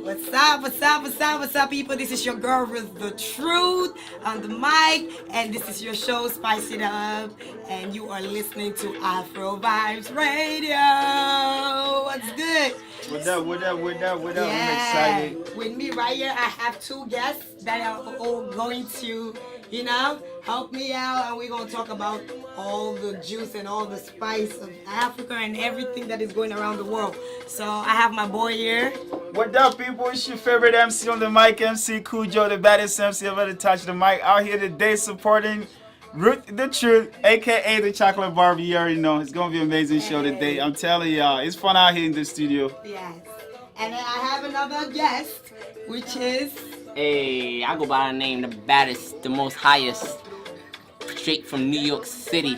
What's up, what's up, what's up, what's up, people? This is your girl, Ruth the Truth, on the mic, and this is your show, Spice It Up, and you are listening to Afro Vibes Radio. What's good? What up, what up, what up, what up? Yeah. I'm excited. With me right here, I have two guests that are all going to, help me out, and we're going to talk about all the juice and all the spice of Africa and everything that is going around the world. So I have my boy here. What up, people? It's your favorite MC on the mic, MC Cujo, the baddest MC ever to touch the mic. Out here today supporting Ruth the Truth, aka the Chocolate Barbie. You already know. It's going to be an amazing show today. I'm telling y'all, it's fun out here in the studio. Yes. And then I have another guest, which is... Hey, I go by the name, the baddest, the most highest, straight from New York City,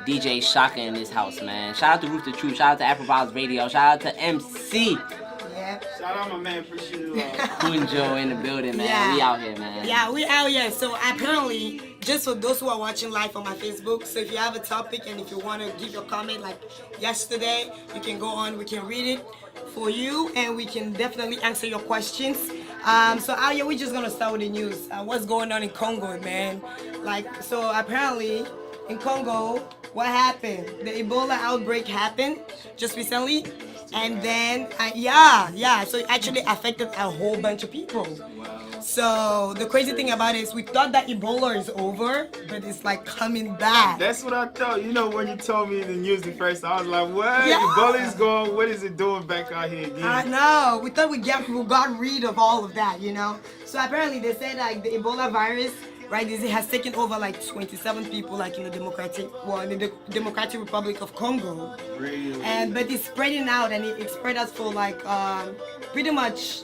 DJ Shaka in this house, man. Shout out to Ruth the Truth, shout out to Afro Vibes Radio, shout out to MC. Yeah. Shout out my man, appreciate it. Kunjo in the building, man. Yeah. We out here, man. Yeah, we out here. So apparently, just for those who are watching live on my Facebook, so if you have a topic and if you want to give your comment like yesterday, you can go on, we can read it for you, and we can definitely answer your questions. So out here, we're just gonna start with the news. What's going on in Congo, man? So apparently in Congo, what happened? The Ebola outbreak happened just recently, and then so it actually affected a whole bunch of people. So the crazy thing about it is we thought that Ebola is over, but it's like coming back. That's what I thought. You know, when you told me the news the first time, I was like, what? Yeah. Ebola is gone. What is it doing back out here again? I know. We thought we got rid of all of that, So apparently they said like the Ebola virus, right? It has taken over like 27 people, like in the Democratic Republic of Congo. Really? But it's spreading out, and it spread out for like pretty much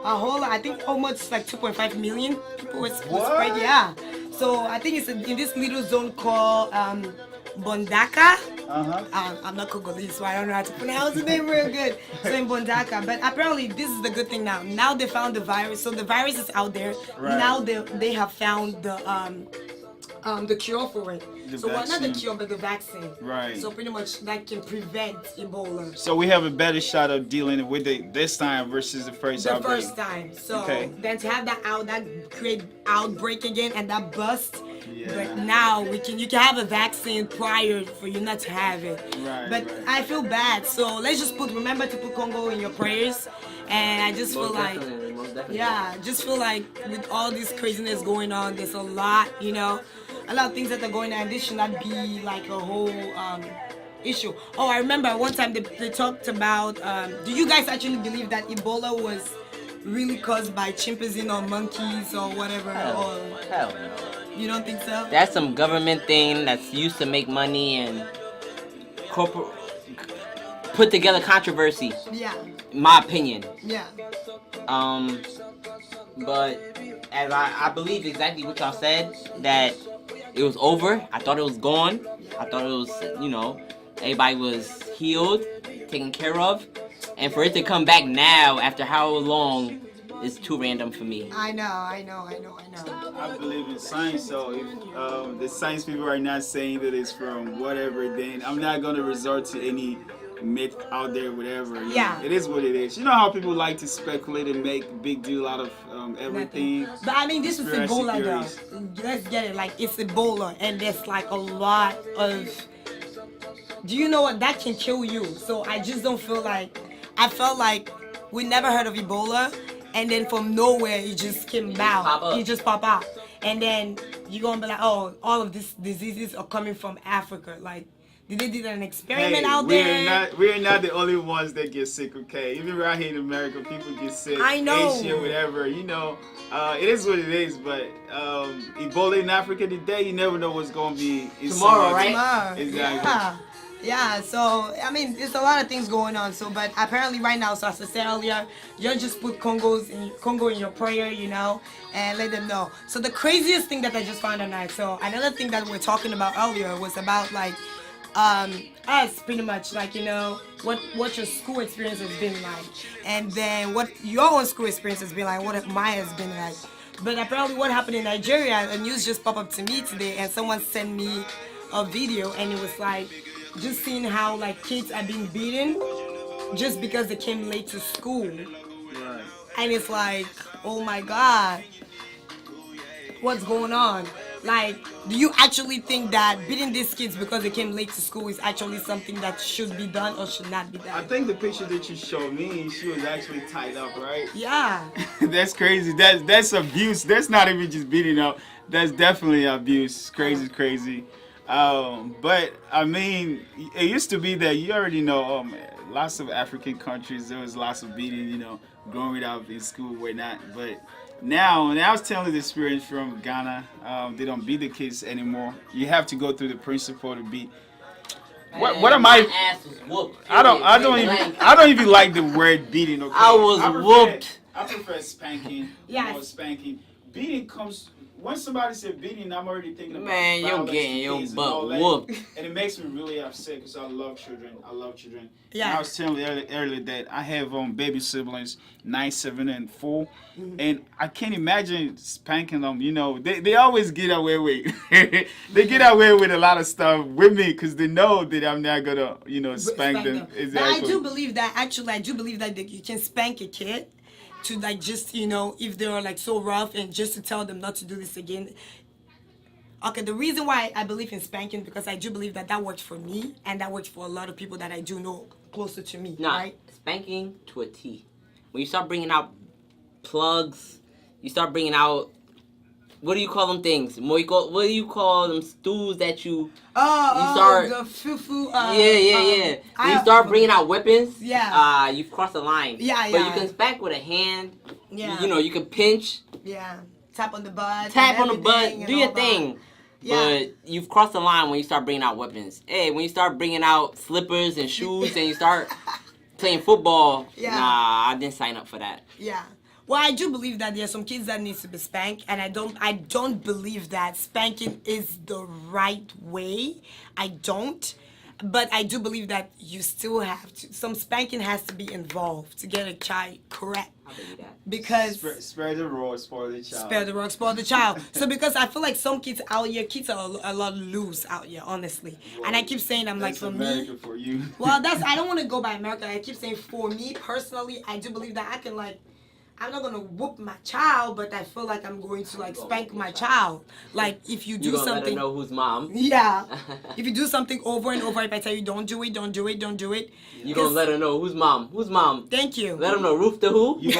a whole, I think almost like 2.5 million people were spread. Yeah. So I think it's in this little zone called Bondaka. I'm not Congolese, so I don't know how to pronounce the name real good. So in Bondaka, but apparently this is the good thing now. Now they found the virus, so the virus is out there. Right. Now they have found the cure for it. Not the cure, but the vaccine. Right. So pretty much that can prevent Ebola. So we have a better shot of dealing with it this time versus the first outbreak. First time. So Okay. then to have that create outbreak again and that bust. Yeah. But now you can have a vaccine prior for you not to have it. Right, But right. I feel bad. So let's just remember to put Congo in your prayers. And I just feel like, just feel like with all this craziness going on, there's a lot, a lot of things that are going on. This should not be like a whole issue. Oh, I remember one time they talked about, do you guys actually believe that Ebola was really caused by chimpanzees or monkeys or whatever? Hell no. You don't think so? That's some government thing that's used to make money and put together controversy, Yeah. in my opinion. Yeah. But as I believe exactly what y'all said, that it was over. I thought it was gone. I thought it was, everybody was healed, taken care of. And for it to come back now, after how long, is too random for me. I know. I believe in science, so if the science people right now saying that it's from whatever, then I'm not going to resort to any myth out there, whatever. Yeah. It is what it is. You know how people like to speculate and make big deal out of everything. But I mean, this is Conspiracy Ebola theories. though. Let's get it. Like, it's Ebola, and there's like a lot of... Do you know what? That can kill you. So I just don't feel like... I felt like we never heard of Ebola, and then from nowhere it just came out. It just pop out. And then you're going to be like, oh, all of these diseases are coming from Africa. Like, did they do an experiment out there? We're not the only ones that get sick, okay? Even right here in America, people get sick. I know. Asia, whatever, it is what it is, but Ebola in Africa today, you never know what's going to be in Tomorrow, someone. right? Tomorrow. Exactly. Yeah, so, I mean, there's a lot of things going on. So, but apparently right now, so as I said earlier, you just put Congo in your prayer, and let them know. So the craziest thing that I just found tonight, so another thing that we were talking about earlier was about like, us pretty much, like, what your school experience has been like. And then what your own school experience has been like, what mine has been like. But apparently what happened in Nigeria, the news just popped up to me today, and someone sent me a video, and it was like, just seeing how like kids are being beaten just because they came late to school. Right. and it's like, oh my God, what's going on? Like, do you actually think that beating these kids because they came late to school is actually something that should be done or should not be I done? think the picture that you showed me, she was actually tied up, right? Yeah. That's crazy. That's abuse. That's not even just beating up. That's definitely abuse. It's crazy, crazy. But I mean, it used to be that you already know. Lots of African countries there was lots of beating. Growing up in school, whatnot. But now, and I was telling the experience from Ghana, they don't beat the kids anymore. You have to go through the principle to beat. What am My I? ass was whooped. I don't even like the word beating. Okay, I was whooped. I prefer spanking. Yes. Or spanking. Beating comes when somebody said beating. I'm already thinking about Man, you're violence getting to your kids and butt all that. whooped. And it makes me really upset because I love children. I love children. Yeah. And I was telling you earlier that I have baby siblings, 9, 7, and 4, and I can't imagine spanking them. They always get away with. They get away with a lot of stuff with me because they know that I'm not gonna spank them. But Exactly. I do believe that you can spank a kid to like just if they're like so rough and just to tell them not to do this again. Okay, the reason why I believe in spanking because I do believe that works for me and that works for a lot of people that I do know closer to me, Nah, right? spanking to a T. When you start bringing out plugs, you start bringing out, what do you call them things? What do you call them stools that you start- the fufu. yeah. When you start bringing out weapons, Yeah. you've crossed the line. Yeah, But yeah. you can spank with a hand. Yeah. You can pinch, Yeah, tap on the butt. tap and on the butt, everything and do your all that. thing. Yeah. But you've crossed the line when you start bringing out weapons. Hey, when you start bringing out slippers and shoes and you start playing football, Yeah. nah, I didn't sign up for that. Yeah. Well, I do believe that there are some kids that needs to be spanked, and I don't believe that spanking is the right way. I don't. But I do believe that you still have to. Some spanking has to be involved to get a child correct. I believe that. Because Spare the rod, spoil the child. spare the rug, spoil the child. So because I feel like some kids out here, kids are a lot loose out here, honestly. And I keep saying, I'm like, That's for America me, for you. well, I don't want to go by America. I keep saying, for me personally, I do believe that I can I'm not gonna whoop my child, but I feel like I'm going to spank my child. Like if you do You gonna let her something, know who's mom. yeah. If you do something over and over, if I tell you don't do it, don't do it, don't do it. You gonna let her know who's mom. Who's mom? Thank you. Let them know Ruth the who. You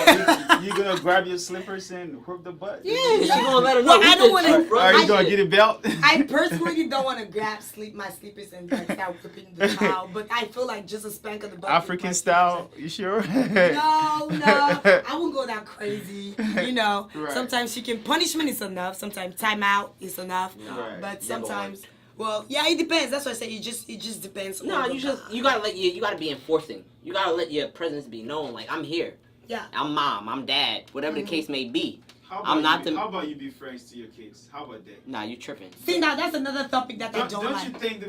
gonna grab your slippers and whip the butt? Yeah. She gonna let her know Well, I Ruth don't the wanna- truth, bro. Are you That gonna shit. get a belt? I personally don't want to grab my sleepers and start whipping the child, but I feel like just a spank of the butt. African style? You sure? No, I won't go that crazy. Right. Sometimes punishment is enough. Sometimes timeout is enough. Right. But sometimes, well, yeah, it depends. That's why I say it just depends. No, on you gotta be enforcing. You gotta let your presence be known. Like, I'm here. Yeah. I'm mom. I'm dad. Whatever the case may be. How I'm not you, the. How about you be friends to your kids? How about that? Nah, you tripping. See, now that's another topic that I don't Don't like. you think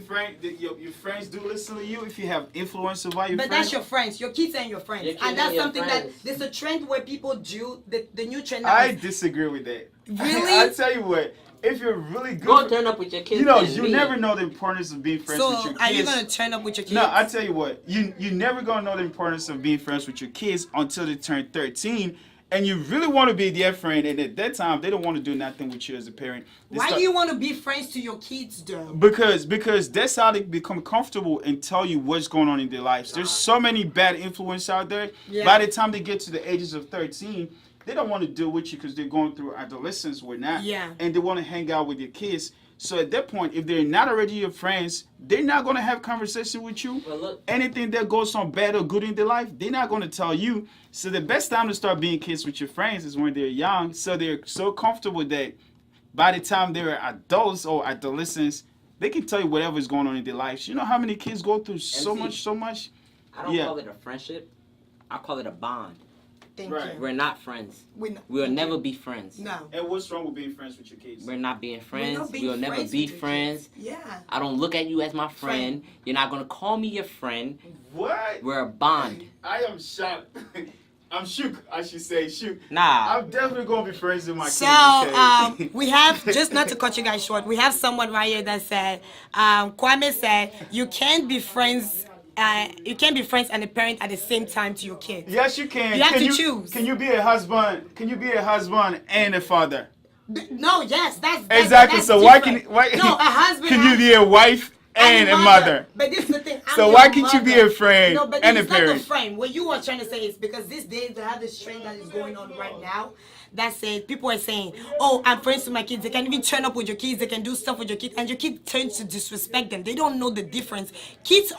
your friends do listen to you if you have influence over your But friends? that's your friends, your kids and your friends. Your kids And that's and your something friends. that there's a trend where people do the new trend now. I is- disagree with that. Really? I tell you what, if you're really good, Go turn up with your kids. you and never me. know the importance of being friends with So your kids. are you gonna turn up with your kids? No, I tell you what, you never gonna know the importance of being friends with your kids until they turn 13, and you really want to be their friend, and at that time they don't want to do nothing with you as a parent. They Why start- do you want to be friends to your kids, though? Because that's how they become comfortable and tell you what's going on in their lives. There's so many bad influence out there. Yeah. By the time they get to the ages of 13, they don't want to deal with you because they're going through adolescence or not. Yeah. And they want to hang out with your kids. So at that point, if they're not already your friends, they're not going to have conversation with you. Well, look. Anything that goes on bad or good in their life, they're not going to tell you. So the best time to start being kids with your friends is when they're young. So they're so comfortable that by the time they're adults or adolescents, they can tell you whatever's going on in their lives. You know how many kids go through so MC. much? I don't Yeah. call it a friendship. I call it a bond. Thank Right. you. We're not friends. We'll We'll never be friends. No. And what's wrong with being friends with your kids? We're not being friends. not being We'll never friends be with your friends. kids. Yeah. I don't look at you as my friend. You're not gonna call me your friend. What? We're a bond. I am shocked. I'm shook, I should say, shook. Nah. I'm definitely going to be friends with my So kids. Okay? we have, just not to cut you guys short, we have someone right here that said, Kwame said, you can't be friends you can't be friends and a parent at the same time to your kids. Yes, you can. You have Can to choose. Can you be a husband? Can you be a husband and a father? No, yes, that's Exactly. That's So different. why No, a husband. can you be a wife and a mother? But this is the thing. So why can't you be a friend No, but and a it's not the parent? friend. What you are trying to say is because these days they have this trend that is going on right now. That says people are saying, "Oh, I'm friends with my kids. They can even turn up with your kids. They can do stuff with your kids, and your kid turns to disrespect them. They don't know the difference. Kids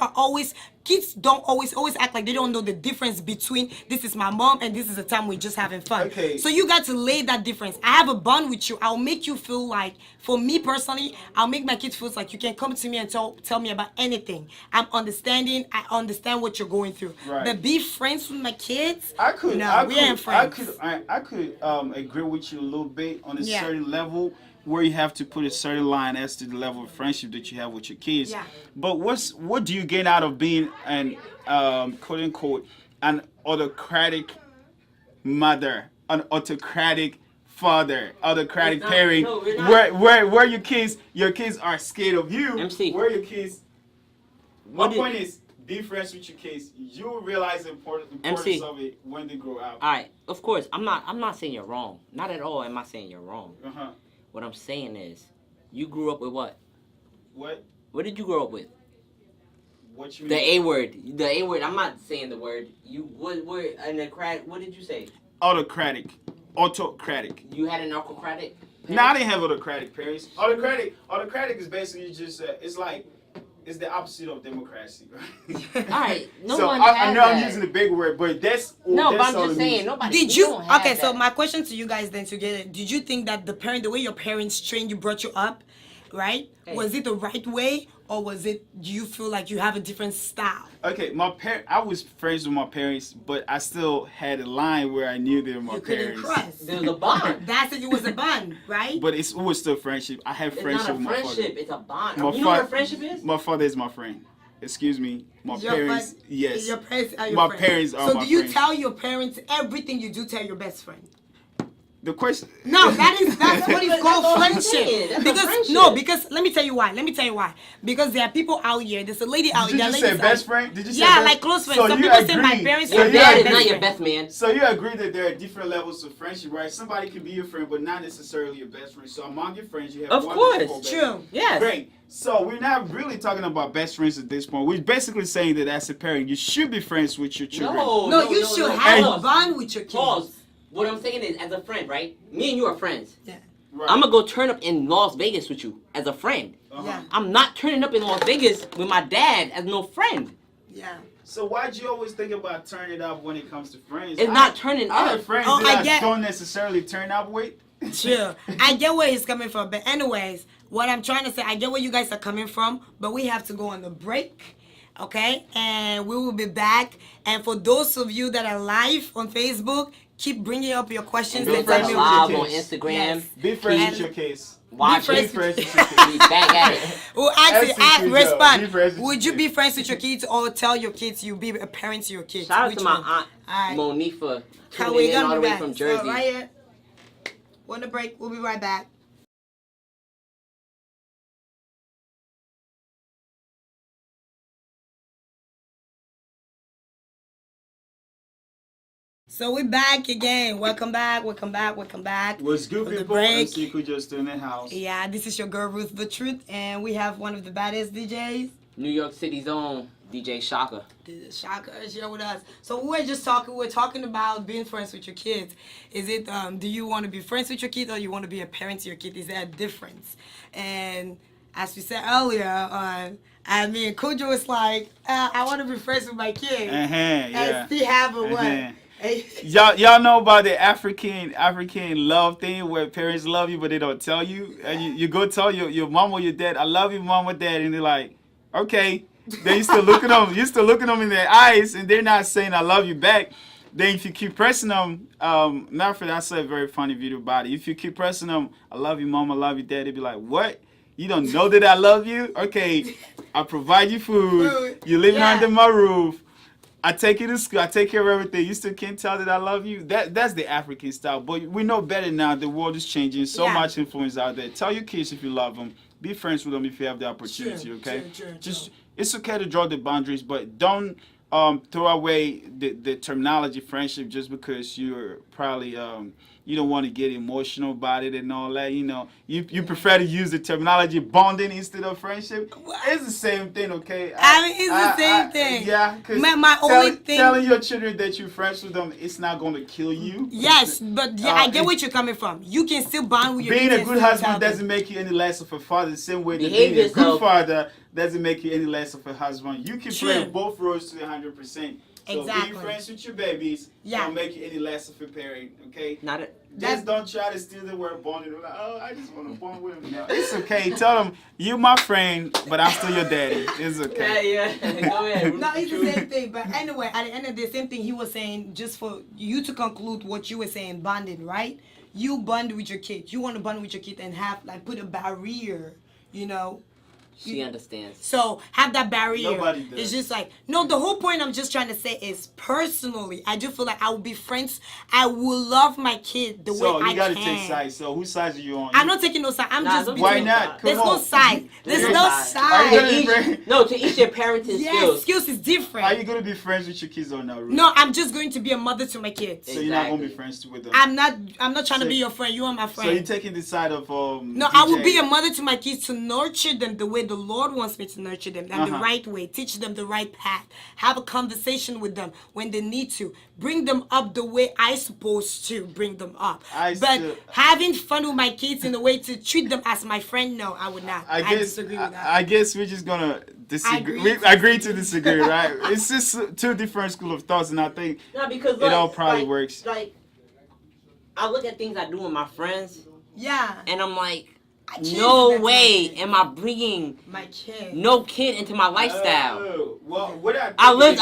don't always act like they don't know the difference between this is my mom and this is a time we're just having fun. Okay. So you got to lay that difference. I have a bond with you. I'll make you feel like, for me personally, I'll make my kids feel like you can come to me and tell me about anything. I'm understanding. I understand what you're going through. Right. But be friends with my kids. I could, No, I we could, ain't friends. I could agree with you a little bit on a Yeah. certain level where you have to put a certain line as to the level of friendship that you have with your kids. Yeah. But what do you gain out of being an quote unquote an autocratic mother, an autocratic father, autocratic It's not- parent, no, we're not. where your kids are scared of you, MC. where your kids. My What did- point is, be friends with your kids. You'll realize the importance MC. of it when they grow out. All right, of course, I'm not saying you're wrong. Not at all am I saying you're wrong. Uh-huh. What I'm saying is, you grew up with what? What? What did you grow up with? What you The mean? A word. The A word. I'm not saying the word. You what word in the crack? What did you say? Autocratic. Autocratic. You had an autocratic? No, I didn't have autocratic parents. Autocratic is basically just it's the opposite of democracy, right? All right, no so one I has know I'm that. using a big word, but that's No, that's but I'm all just it means. saying, nobody. Did we you? don't have Okay, so that. my question to you guys then together: did you think that the way your parents trained you, brought you up, right? Hey. Was it the right way, or was it? Do you feel like you have a different style? Okay, I was friends with my parents, but I still had a line where I knew they were my You couldn't parents. cross. There's a bond. That's it. It was a bond, right? But it was still friendship. I have It's friendship not a with my father. friendship. It's a bond. My You know what a fa- friendship is? My father is my friend. Excuse me. My Your parents, friend- yes. Your parents are your My friends. parents are So my do you friends. tell your parents everything you do? Tell your best friend. The question. No, that's what is That's called all I'm friendship. saying. That's a Because friendship. no, because let me tell you why. Because there are people out here. There's a lady out Did you here. just ladies say best out- friend? Did you say Yeah, best? like close friends. So Some you people say my agree- parents so are Your you dad is best not your friend. best man. So you agree that there are different levels of friendship, right? Somebody can be your friend, but not necessarily your best friend. So among your friends, you have Of one course. that's called best True. friend. Yes. Great. So we're not really talking about best friends at this point. We're basically saying that as a parent, you should be friends with your children. No, you should have Pause. a bond with your kids. Pause. What I'm saying is, as a friend, right? Me and you are friends. Yeah. Right. I'm gonna go turn up in Las Vegas with you as a friend. Uh-huh. Yeah. I'm not turning up in Las Vegas with my dad as no friend. Yeah. So why'd you always think about turning up when it comes to friends? It's not turning I have up. friends Oh, that I get- don't necessarily turn up with. Sure. I get where he's coming from. But anyways, what I'm trying to say, I get where you guys are coming from, but we have to go on the break. Okay? And we will be back. And for those of you that are live on Facebook, keep bringing up your questions. And Be be Let friends me with your live kids. on Instagram. Yes. Be friends And- with your case. Watch friends Be it. friends with- with your kids. Be back at it. Well, actually, SCQ Joe. Be respond. friends with Would your you be kids. friends with your kids or tell your kids you be a parent to your kids? Shout out Which to my one? aunt Alright. Monifa, How tuning we in all gonna the be way back? from So, Jersey. right here. We're on the break. We'll be right back. So we're back again. Welcome back. Welcome back. Welcome back. What's good, For the people? break. MC Cool just in the house. Yeah, this is your girl Ruth the Truth, and we have one of the baddest DJs. New York City's own DJ Shaka. The Shaka is here with us. So we're just talking. We're talking about being friends with your kids. Is it? Do you want to be friends with your kids, or you want to be a parent to your kid? Is there a difference? And as we said earlier, I mean, Kujo was like, I want to be friends with my kid, Yeah. and still have a what? Uh-huh. Y'all know about the African love thing where parents love you but they don't tell you, and you go tell your mom or your dad, I love you, mom or dad, and they're like, okay. Then you still look at them, in their eyes, and they're not saying I love you back. Then if you keep pressing them, matter of fact, I saw a very funny video about it. If you keep pressing them, I love you, mom, I love you, dad, they'd be like, what? You don't know that I love you? Okay, I provide you food. You're living Yeah. under my roof. I take you to school. I take care of everything. You still can't tell that I love you. That's the African style. But we know better now. The world is changing. So Yeah. much influence out there. Tell your kids if you love them. Be friends with them if you have the opportunity. True, Okay. true, true, Just true. it's okay to draw the boundaries, but don't throw away the terminology friendship just because you're probably you don't want to get emotional about it and all that. You prefer to use the terminology bonding instead of friendship. It's the same thing, okay? I mean, it's the same thing. Yeah, because my only thing, telling your children that you're friends with them, it's not going to kill you. yes, but yeah, I get where you're coming from. You can still bond with your Being kids a good and still husband tell them. doesn't make you any less of a father. The same way that Behave being a good yourself. father doesn't make you any less of a husband. You can play True. both roles to 100%. So Exactly. being friends with your babies don't make you any less of a parent, okay? Not a, Just don't try to steal the word bonding. Like, oh, I just want to bond with him. No, it's okay. Tell them, you my friend, but I'm still your daddy. It's okay. yeah. Go ahead. No, it's the same thing. But anyway, at the end of the same thing he was saying, just for you to conclude what you were saying, bonding, right? You bond with your kid. You want to bond with your kid and have, like, put a barrier, She understands. So have that barrier. Nobody does. It's just like, no, the whole point I'm just trying to say is personally, I do feel like I will be friends. I will love my kid the way So I you got to can. take sides. So whose side are you on? I'm not taking no side. I'm Nah, just don't between. Why not? Come There's no on. side. There's There's no no Are you side. gonna To be each, friends? no, to each their parenting Yes, skills. skills is different. Are you going to be friends with your kids or not, Ruth? No, I'm just going to be a mother to my kids. So you're not going to Exactly. be friends with them? I'm not trying to So- be your friend. You are my So you're friend. taking the side of No, I will DJ. be a mother to my kids to nurture them the way the Lord wants me to nurture them, and the Uh-huh. right way. Teach them the right path. Have a conversation with them when they need to. Bring them up the way I supposed to bring them up. But having fun with my kids in a way to treat them as my friend, no, I would not. I disagree with that. I guess we're just gonna disagree. Agree We agree to disagree, right? It's just two different school of thoughts, and I think No, because it all probably works. Like, I look at things I do with my friends, Yeah. and I'm like, I can't do no that to way my kid. am I bringing My kid. no kid into my lifestyle. Oh, well, what I think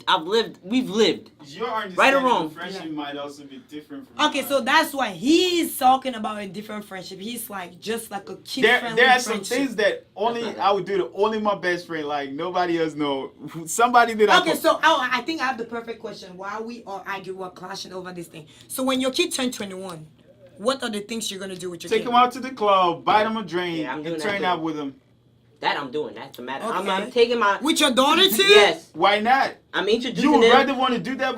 I've lived, we've lived. your understanding Right or wrong? of friendship might also be different from Okay, mine. so that's why he's talking about a different friendship. He's like just like a kid friendly there are some friendship. things that only I would do to only my best friend, like nobody else know. Somebody that I Okay, could- so I think I have the perfect question. Why we all argue or clashing over this thing? So when your kid turns 21, what are the things you're gonna do with your take kid? him out to the club, buy them a drink, Yeah, I'm doing and that turn too. out with them. That I'm doing. That's the matter. Okay. I'm taking my With your daughter too? yes. Why not? I'm You introducing would them. rather want to do that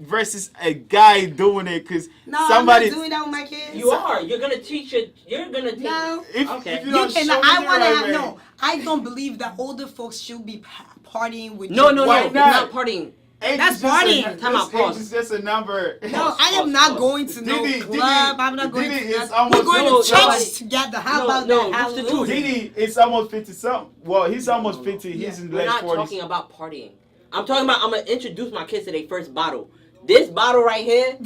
versus a guy doing it, because No, somebody. I'm not doing that with my kids. You are. You're gonna teach it. You're gonna teach. No. Okay. If you You don't can. show me I the want to right have way- no. I don't believe that older folks should be partying with. No, your- no, Why no. not? Not partying. Age That's is just partying. a- Time out, this age pause. is just a number. No, I am not going to no club. I'm not going Diddy to. is We're almost going no, to church nobody- together. How no, about no, that? Ruth the Truth. Hallelujah. Diddy is almost 50 something. Well, he's almost 50. He's in the We're late not 40s. talking about partying. I'm talking about I'm gonna introduce my kids to their first bottle. This bottle right here,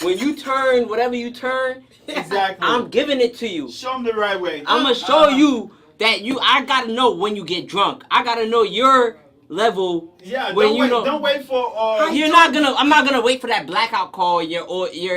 when you turn whatever you turn, Exactly. I'm giving it to you. Show him the right way. I'm gonna show you that I gotta know when you get drunk. I gotta know your level. Yeah, when don't you wait. know. Don't wait for. You're not gonna. I'm not gonna wait for that blackout call. You're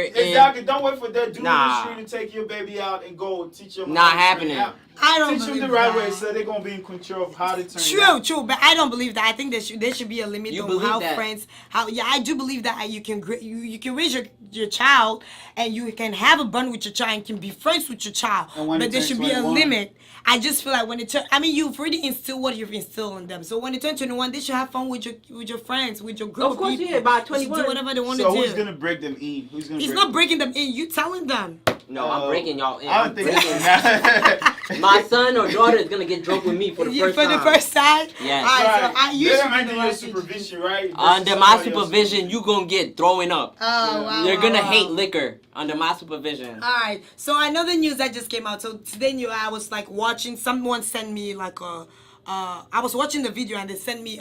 Exactly. Don't wait for that dude Nah. in the street to take your baby out and go teach them. Not how to turn happening. out. I don't Teach them believe the right that. way, so they're gonna be in control of how to turn. True, out. true, but I don't believe that. I think there should be a limit You on believe how that? friends. I do believe that you can you can raise your child and you can have a bond with your child and can be friends with your child, And when but it there turns should be a 21. limit. I just feel like when it turn, I mean, you've already instilled what you've instilled in them. So when they turn 21, they should have fun with your friends, with your group Of course, people. yeah, by They should 21. do whatever they want So to who's do. gonna break them in? Who's gonna? It's break not them? breaking them in. You telling them. No, I'm breaking y'all in. I don't I'm think breaking- that's My son or daughter is gonna get drunk with me for the first time. For the first time. Yes. All right, so Right. you They're should be under the your right supervision, right? Under Versus my somebody else. supervision, you gonna get throwing up. Oh wow. You're wow, gonna wow. hate liquor under my supervision. All right. So another news that just came out. So today, I was like watching. Someone sent me like a. I was watching the video and they sent me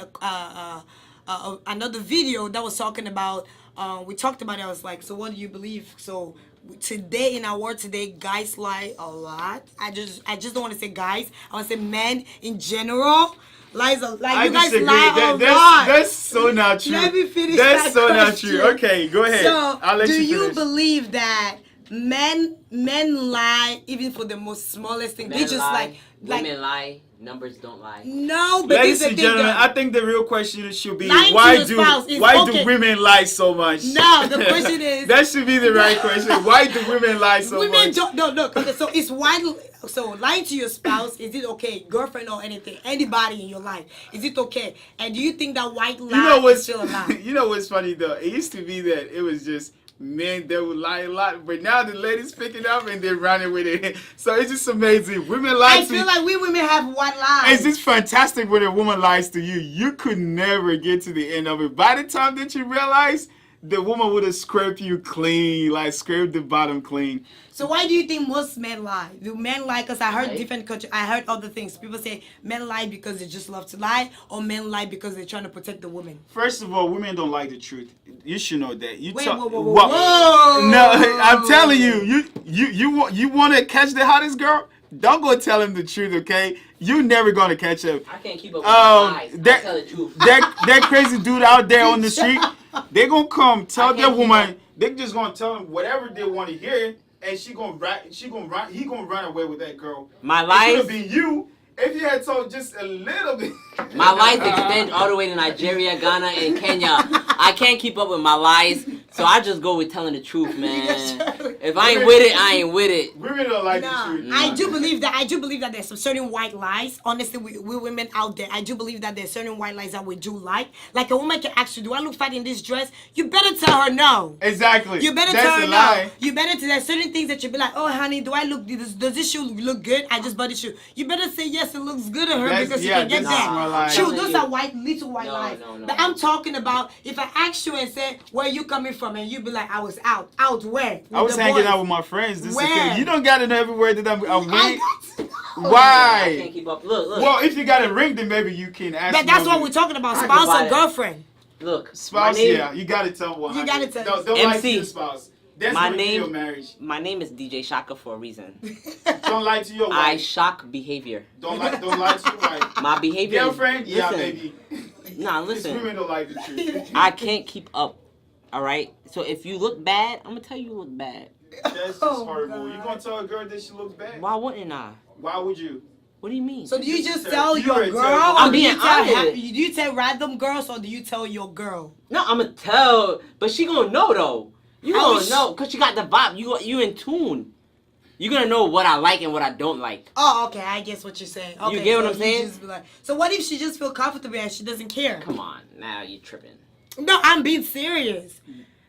another video that was talking about. We talked about it. I was like, so what do you believe? So today in our world today, guys lie a lot. I just don't want to say guys. I want to say men in general. Lies a like I you guys disagree. lie a That's, lot. that's so not true. Let me finish That's that so not question. true. Okay, go ahead. So, I'll let do you finish. believe that men lie even for the most smallest thing? They Men just lie, like women lie, Numbers don't lie. No, but Ladies this is and the thing, gentlemen, though. I think the real question should be Lying to why your do spouse is okay. women lie so much? No, the question is that should be the right question. Why do women lie so women much? don't. No, look. Okay, so it's why. So lying to your spouse, is it okay? Girlfriend or anything, anybody in your life, is it okay? And do you think that white lie You know is what's still a lie? you know what's funny though? It used to be that it was just men that would lie a lot, but now the ladies pick it up and they're running with it. So it's just amazing. Women lie I to feel like we women have white lies. It's just fantastic when a woman lies to you. You could never get to the end of it. By the time that you realize, the woman would have scraped you clean, like scraped the bottom clean. So why do you think most men lie? Do men lie? Because I heard Right. different culture. I heard other things. People say men lie because they just love to lie, or men lie because they're trying to protect the woman. First of all, women don't like the truth. You should know that. You Wait, talk- whoa, whoa, whoa, Well, whoa. No, I'm telling you, you want to catch the hottest girl? Don't go tell him the truth, okay? You're never gonna catch him. I can't keep up with my lies. I that- tell the truth. That crazy dude out there on the street, they gonna come tell I that can't keep woman. up. They just gonna tell him whatever they want to hear, and he gonna run away with that girl. My It could lies, have been you if you had told just a little bit. my lies extend all the way to Nigeria, Ghana, and Kenya. I can't keep up with my lies, so I just go with telling the truth, man. If I ain't with it, I ain't with it. Women don't like No, the truth. I do believe that. I do believe that there's some certain white lies. Honestly, we women out there, I do believe that there's certain white lies that we do like. Like a woman can ask you, "Do I look fat in this dress?" You better tell her no. Exactly. You better That's tell her a lie. no. You better tell. There's certain things that you be like, "Oh, honey, do I look? Does this shoe look good? I just bought this shoe." You better say yes. It looks good on her That's- because yeah, you can get that's more that. like- True, I'm those telling are white, little white No, lies. no. But I'm talking about if I ask you and say, "Where you coming from?" and you be like, "I was out. Out where?" I was With the hanging boys. out with my friends. This is the Where? thing. You don't gotta know everywhere that I'm I with. got to know. I can't Why? keep up. Look. Well, if you got a ring, then maybe you can ask. But that's me what over we're talking about, I spouse can buy or that. girlfriend. Look. Spouse, my name, yeah, you gotta tell one. You gotta tell. Don't lie to MC. your spouse. That's My when name- you marriage. My name is DJ Shaka for a reason. Don't lie to your I wife. shock behavior. Don't lie to your wife. My behavior. Girlfriend, is, yeah, listen, baby. Nah, These listen. women don't like the truth. I can't keep up. All right. So if you look bad, I'm gonna tell you look bad. That's just Oh, horrible. God. You gonna tell a girl that she looks bad? Why wouldn't I? Why would you? What do you mean? So do you just You're tell a your terrible- girl, I'm or do you being tell honest. do you tell random girls, or do you tell your girl? No, I'm gonna tell, but she gonna know though. You How gonna is know, cause she got the vibe. You in tune. You gonna know what I like and what I don't like. Oh, okay, I guess what you're saying. Okay, get what so I'm saying? just be like, so what if she just feel comfortable and she doesn't care? Come on, now you tripping. No, I'm being serious.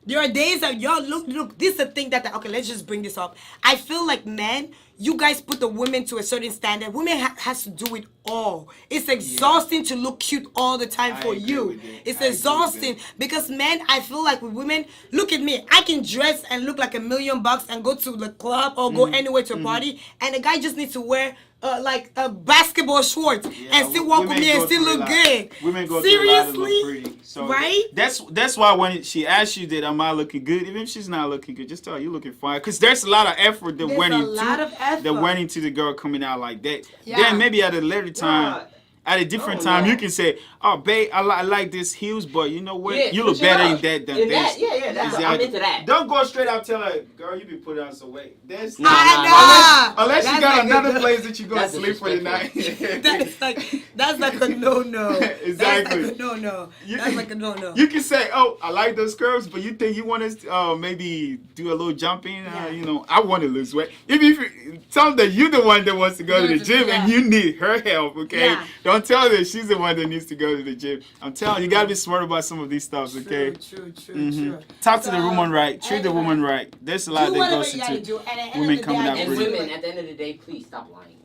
There are days that y'all look. This is the thing that okay. Let's just bring this up. I feel like men, you guys put the women to a certain standard. Women has to do it all. It's exhausting to look cute all the time I for agree you. with it. It's I agree with exhausting because men. I feel like with women, look at me. I can dress and look like $1,000,000 and go to the club or go anywhere to a party, and the guy just needs to wear. Like a basketball shorts and still walk with women me and go still through a look lot. good. Women go through a lot to look Seriously? pretty. So Right? That's why when she asks you that, am I looking good? Even if she's not looking good, just tell her you looking fine. Because there's a lot of effort that There's went a into lot of effort. that went into the girl coming out like that. Yeah. Then maybe at a later time. Nah. At a different Oh, time, no. you can say, "Oh, babe, I like this heels, but you know what? Yeah, you look switch it better in up. that than In this." that, yeah, that's I'm Exactly. into that. Don't go straight out tell her, "Girl, you be putting on some weight." That's Nah, I know. unless you That's got like another a- place that you go That's sleep for the night. That's like a no. Exactly. That's like a no. You- That's like a no. You can say, "Oh, I like those curves," but you think you want to maybe do a little jumping? Yeah. You know, I want to lose weight. If you tell them that you're the one that wants to go to the gym and you need her help, okay? Yeah. Don't tell her that she's the one that needs to go to the gym. I'm telling you, you gotta be smart about some of these stuff, okay? True. Mhm. Talk to the So, woman right. Treat the woman right. There's a lot Do that whatever goes you gotta into do. At the end women of the coming day, I out guess And pretty. women, at the end of the day, please stop lying.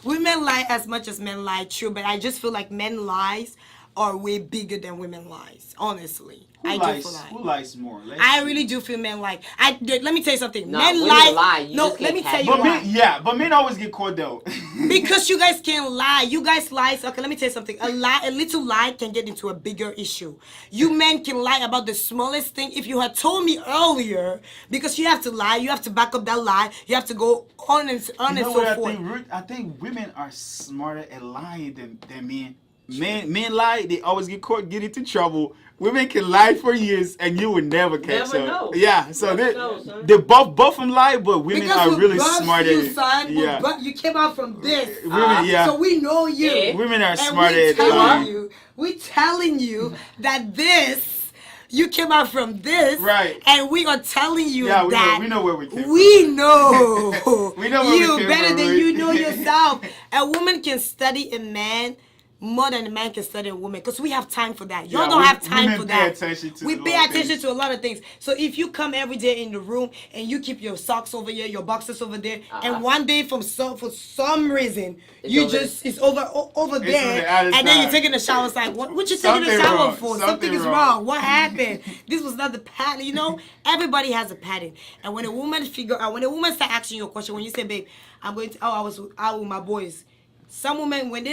Women lie as much as men lie, true, but I just feel like men lies are way bigger than women lies, honestly. I do feel like. Who lies more? Let's I see. really do feel men lie. Let me tell you something. Nah, Men women lie. lie, you No, just let can't me tell catch you But why. men, but men always get caught though. Because you guys can't lie. You guys lie. So, okay, let me tell you something. A little lie can get into a bigger issue. You men can lie about the smallest thing. If you had told me earlier, because you have to lie, you have to back up that lie. You have to go on and You know so what I forth. think, Ruth? I think women are smarter at lying than men. Men lie, they always get caught, get into trouble. women can lie for years and you would never catch Never up. know. Yeah, so Never know, son. they both them lie, but women Because are we really birthed smart at you, it. son. Yeah. But you came out from this. Women, yeah. So we know you. Yeah. Women are And smart we at telling it. you, we telling you that this, you came out from this, Right. And we are telling you Yeah, that we know where we came we know We know where we you came better from, than right? you know yourself. A woman can study a man more than a man can study a woman, because we have time for that. Y'all Yeah, don't have time women for pay that. attention to We the pay little attention things. to a lot of things. So if you come every day in the room and you keep your socks over here, your boxers over there, and one day for some reason you over just it's over on there, the other and then you're side. taking a shower. It's like, what you taking a Something shower wrong. for? Something Something is wrong. wrong. What happened? This was not the pattern. You know, everybody has a pattern. And when a woman when a woman start asking you a question, when you say, "Babe, I'm going to," I was out with my boys. Some women, when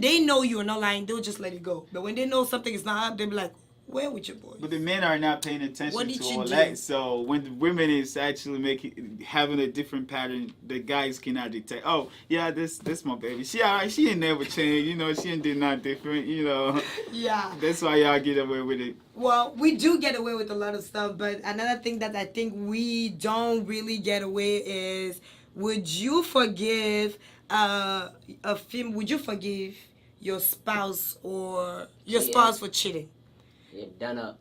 they know you're not lying, they'll just let it go. But when they know something is not up, they'll be like, "Where with your boys?" But the men are not paying attention What did to you all do? that. So when the women is actually having a different pattern, the guys cannot detect. Oh yeah, this my baby. She alright. She ain't never changed. You know, she ain't did not different. You know. Yeah. That's why y'all get away with it. Well, we do get away with a lot of stuff, but another thing that I think we don't really get away is, would you forgive would you forgive your spouse or your Cheating. spouse for cheating? You're done up.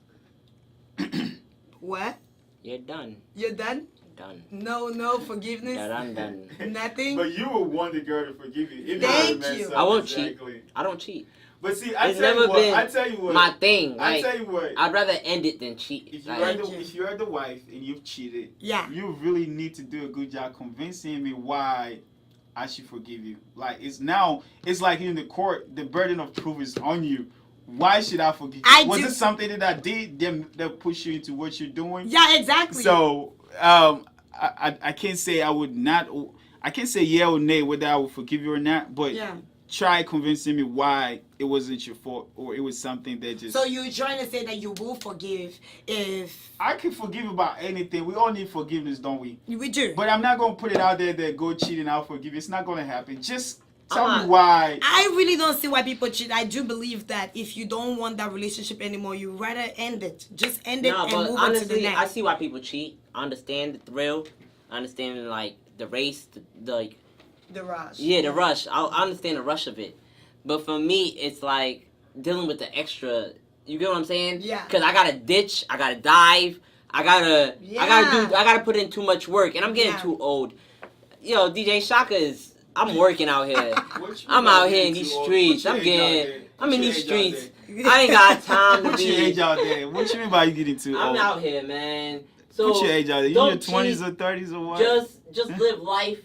What? You're done. You're done? Done. No forgiveness? Done. Nothing? But you would want the girl to forgive you. If Thank mess you. up, I won't exactly. cheat. I don't cheat. But see, It's never been I tell you what. my thing. I Like, tell you what. I'd rather end it than cheat. If Like, you are the wife and you've cheated, Yeah. you really need to do a good job convincing me why I should forgive you. Like it's like in the court, the burden of proof is on you. Why should I forgive you? Was it something that I did that pushed you into what you're doing? Yeah, exactly. So I can't say I would not. I can't say yeah or nay whether I would forgive you or not. But Yeah. try convincing me why it wasn't your fault or it was something that just. So you're trying to say that you will forgive if I can forgive about anything. We all need forgiveness, don't we? we do. But I'm not gonna put it out there that go cheat and I'll forgive you. It's not gonna happen. Just tell I'm me why. I really don't see why people cheat. I do believe that if you don't want that relationship anymore, you rather end it. Just end it no, and but move on to the honestly, next. I see why people cheat. I understand the thrill. I understand like the race, the rush. yeah, the rush. I understand the rush of it. But for me, it's like dealing with the extra. You get what I'm saying? Yeah. Cause I gotta ditch. I gotta dive. I gotta put in too much work, and I'm getting Yeah. too old. Yo, DJ Shaka I'm working out here. What you I'm about out to here get in these too old? streets. Put your I'm age out getting. there. I'm Put in your these age out streets. I ain't got time to Put your age be. out there. What you mean by you getting too I'm old? out here, man. So Put your age out there. You in don't your 20s cheat. or 30s or what? Just live life.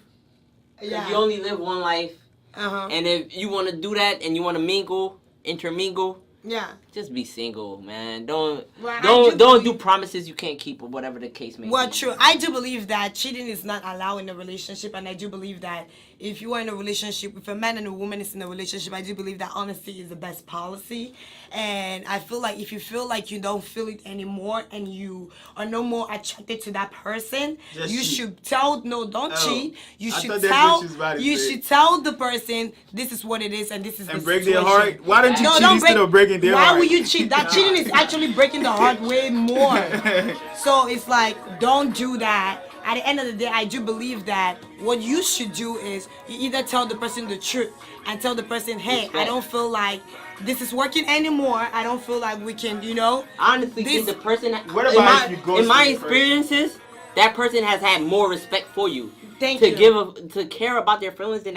'Cause Yeah. You only live one life. Uh-huh. And if you want to do that and you want to intermingle, Yeah. just be single, man. Don't Well, I don't do don't believe- do promises you can't keep or whatever the case may Well, be. true. I do believe that cheating is not allowed in a relationship, and I do believe that if you are in a relationship, if a man and a woman is in a relationship, I do believe that honesty is the best policy. And I feel like if you feel like you don't feel it anymore and you are no more attracted to that person, Just you cheat. should tell. No, don't Oh, cheat. You I should thought that's tell. what you was about to You say. should tell the person this is what it is and this is And the break their situation. heart? Why don't you No, cheat don't instead break. of breaking their Why heart? would you cheat? That cheating is actually breaking the heart way more. So it's like, don't do that. At the end of the day, I do believe that what you should do is you either tell the person the truth and tell the person, hey, I don't feel like this is working anymore. I don't feel like we can, I honestly think This- the person What about if you ghost in my the person? experiences, that person has had more respect for you. Thank to you. to care about their feelings in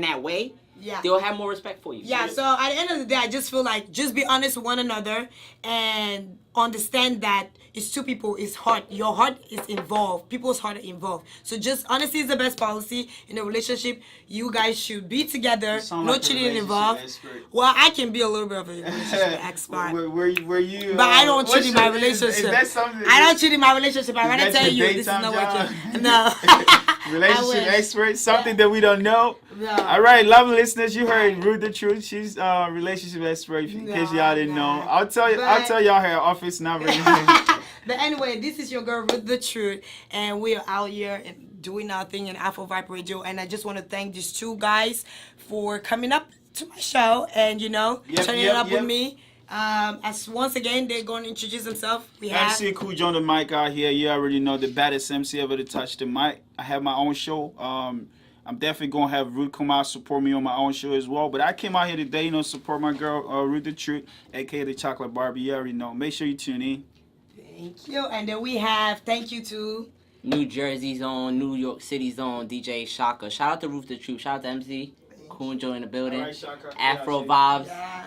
that way. Yeah. They'll have more respect for you. Yeah, so at the end of the day, I just feel like just be honest with one another and understand that it's two people, it's heart. Your heart is involved. People's heart are involved. So just honesty is the best policy in a relationship. You guys should be together. You sound No like a cheating relationship involved. expert. Well, I can be a little bit of a relationship expert. Were you? But I don't what's cheat in my your- relationship. Is that something? I don't cheat in my relationship. I Is rather that tell your you this is daytime not job? working. No. I Relationship wish. expert, something that we don't know. No. All right, lovely listeners, you heard Ruth the Truth. She's a relationship expert. In case y'all didn't know, Nah. I'll tell y'all her office number. But anyway, this is your girl Ruth the Truth, and we are out here and doing our thing in Afro Vibe Radio. And I just want to thank these two guys for coming up to my show and turning it up with me. As once again, they're going to introduce themselves. We have MC Cujo on the mic out here. You already know the baddest MC ever to touch the mic. I have my own show. I'm definitely gonna have Ruth come out support me on my own show as well. But I came out here today, support my girl Ruth the Truth, aka the Chocolate Barbie. You already know. Make sure you tune in. Thank you. And then we have thank you to New Jersey's own, New York City's own DJ Shaka. Shout out to Ruth the Truth. Shout out to MC Kunjo in the building. All right, Shaka. Afro Yeah, Vibes yeah,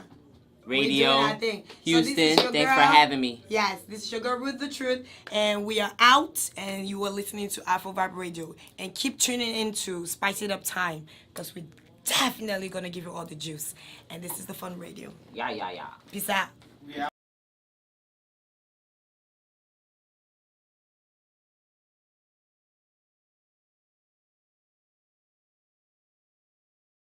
Radio. we're doing our thing. So this is Houston, your thanks for girl. having me. Yes, this is your girl Ruth the Truth, and we are out, and you are listening to Afro Vibe Radio. And keep tuning into Spice It Up Time, because we're definitely gonna give you all the juice. And this is the Fun Radio. Yeah. Peace out.